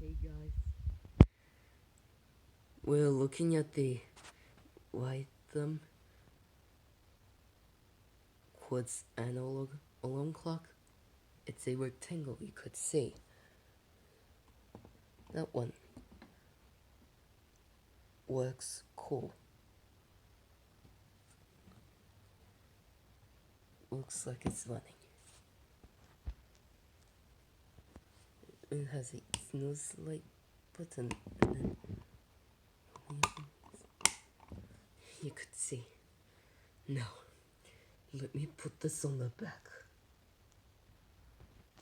Hey guys, we're looking at the Whiteham Quartz analog alarm clock. It's a rectangle, you could see. That one works cool. Looks like it's running. It has a snooze light button and then you could see. Now, let me put this on the back.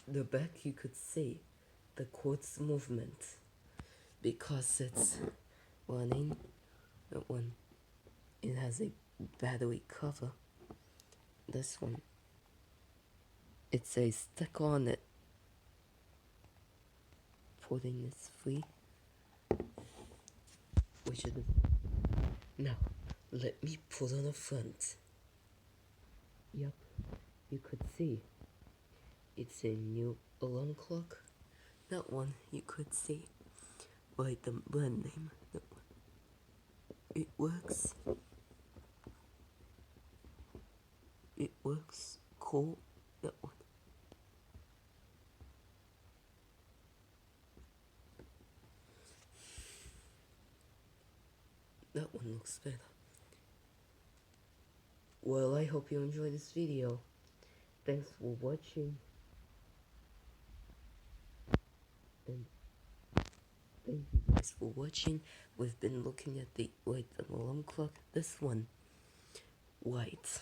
The back you could see the quartz movement because it's running. That one, it has a battery cover. This one, it says stick on it. Putting this free, which is now. Let me put on the front. Yep, you could see it's a new alarm clock. That one you could see by the brand name. That one. It works. It works cool. That one. That one looks better. Well, I hope you enjoyed this video. Thanks for watching. And thank you guys for watching. We've been looking at the white alarm clock. This one, white.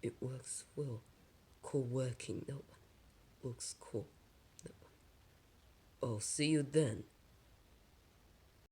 It works well. Cool working. That one looks cool. That one. I'll see you then.